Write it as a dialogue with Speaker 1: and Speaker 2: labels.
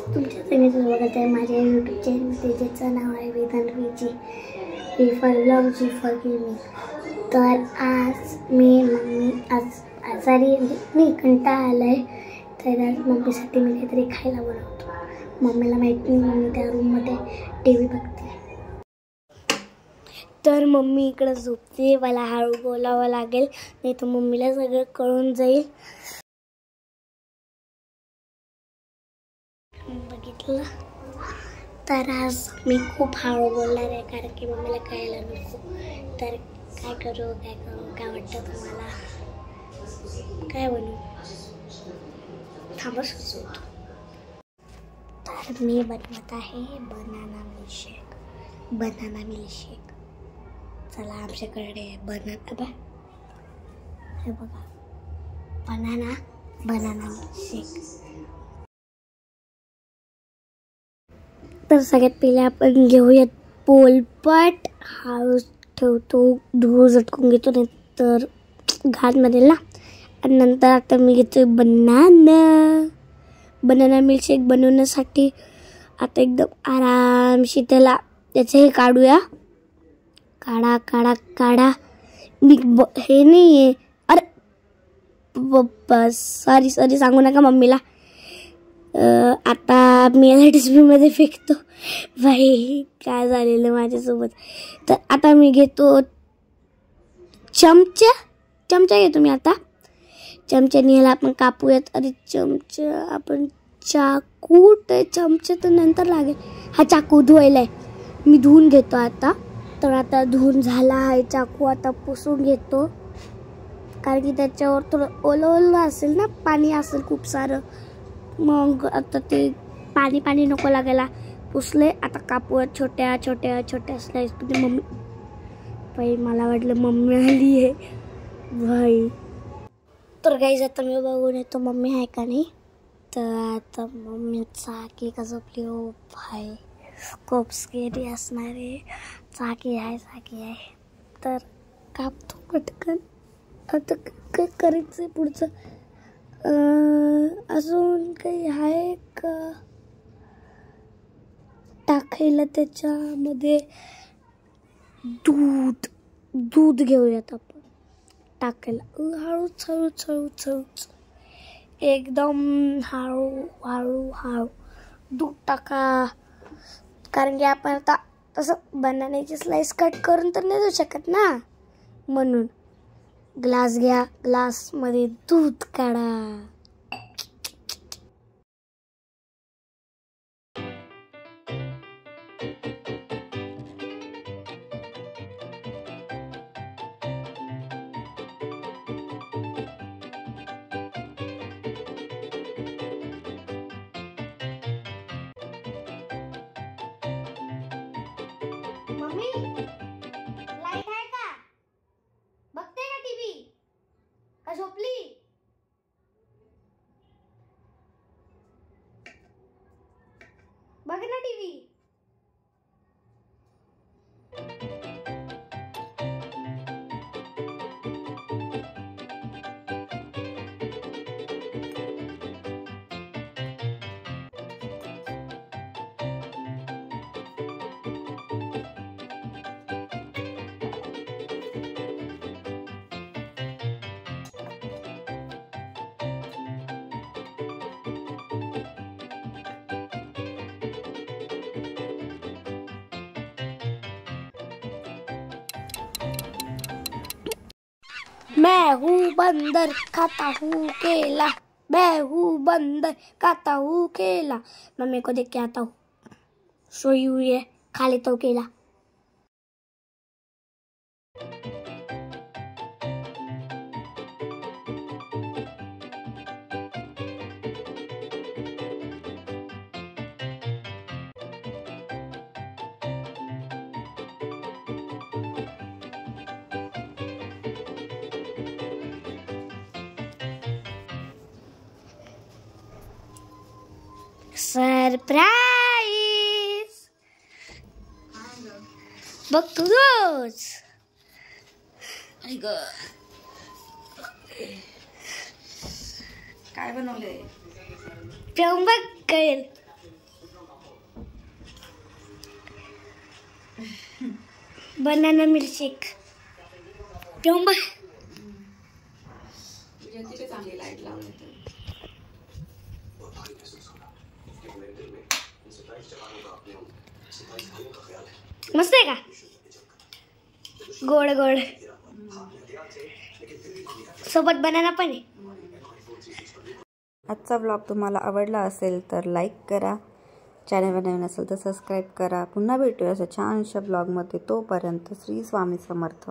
Speaker 1: तुमच्या सगळ्यांचं स्वागत आहे माझ्या यूट्यूब चॅनलमध्ये, ज्याचं नाव आहे Vedant V for love G for gaming. तर आज मी मम्मी आजारी नाही, कंटाळा आला आहे, तर आज मम्मीसाठी मी काहीतरी खायला बनवतो. मम्मीला माहीत नाही, मम्मी त्या रूममध्ये टी व्ही बघते. तर मम्मी इकडं झोपते, मला हळू बोलावं लागेल, नाही तर मम्मीला सगळं कळून जाईल. बघितलं तर आज मी खूप हळू बोलणार आहे, कारण की मम्मीला कळायला नको. तर काय करू काय वाटतं तुम्हाला, काय बनवू, थांबा सुचवतो. तर मी बनवत आहे बनाना मिल्कशेक. चला, आमच्याकडे बनाना हे बघा, बनाना मिल्कशेक. तर सगळ्यात पहिले आपण घेऊयात पोलपट, हळू ठेवतो, धूळ झटकून घेतो, नाही तर घाणमध्ये ना. आणि नंतर आता मी घेतोय बनाना मिल्कशेक बनवण्यासाठी. आता एकदम आरामशी त्याचं हे काढूया. काढा. मी हे नाही आहे, अरे सॉरी सांगू नका मम्मीला. आता मी याला डस्टबिनमध्ये फेकतो. बाई, काय झालेलं माझ्यासोबत. तर आता मी घेतो चमचा घेतो मी आता. चमच्याने ह्याला आपण कापूयात. अरे चमचा, आपण चाकू, चमचा तर नंतर लागेल. हा चाकू धुवायला आहे, मी धुवून घेतो आता. तर आता धुवून झाला आहे चाकू, आता पुसून घेतो, कारण की त्याच्यावर थोडं ओलं असेल ना, पाणी असेल खूप सारं. मग आता ते पाणी नको लागायला. पुसले, आता कापूया छोट्या स्लाइसमध्ये. मम्मी बाई, मला वाटलं मम्मी आली आहे भाई. तर गाईज आता मी बघून येतो मम्मी आहे का नाही. तर आता मम्मी चाकी का झोपली हो भाई, खूप स्केरी असणारे. चाकी आहे. तर कापतो पटकन. आता काय करायचं पुढचं, अजून काही आहे का टाकायला त्याच्यामध्ये. दूध घेऊयात आपण टाकायला. हळू एकदम हळू दूध टाका, कारण की आपण आता तसं बनाण्याची स्लाइस कट करून तर नाही देऊ शकत ना, म्हणून. ग्लास घ्या, ग्लासमध्ये दूध काढा. मम्मी, लाईट आहे का? बघते का टीव्ही? का झोपली? बघ ना टीव्ही. मैं हूँ बंदर, खाता हूँ केला. मैं हूँ बंदर, खाता हूँ केला. मम्मी को देख के आता हूँ, सोई हुई है, खा लेता हूँ केला. सरप्राईज, बघ तुझंच.
Speaker 2: काय बनवले?
Speaker 1: बघ कळेल. बनाना मिल्कशेक ठेवून बघ. मस्त आहे का? गोड गोड सोबत बनाना पण आहे.
Speaker 2: आजचा ब्लॉग तुम्हाला आवडला असेल तर लाईक करा, चॅनलवर नवीन असेल तर सबस्क्राईब करा. पुन्हा भेटूया अशा छानशा ब्लॉगमध्ये. तोपर्यंत श्री स्वामी समर्थ.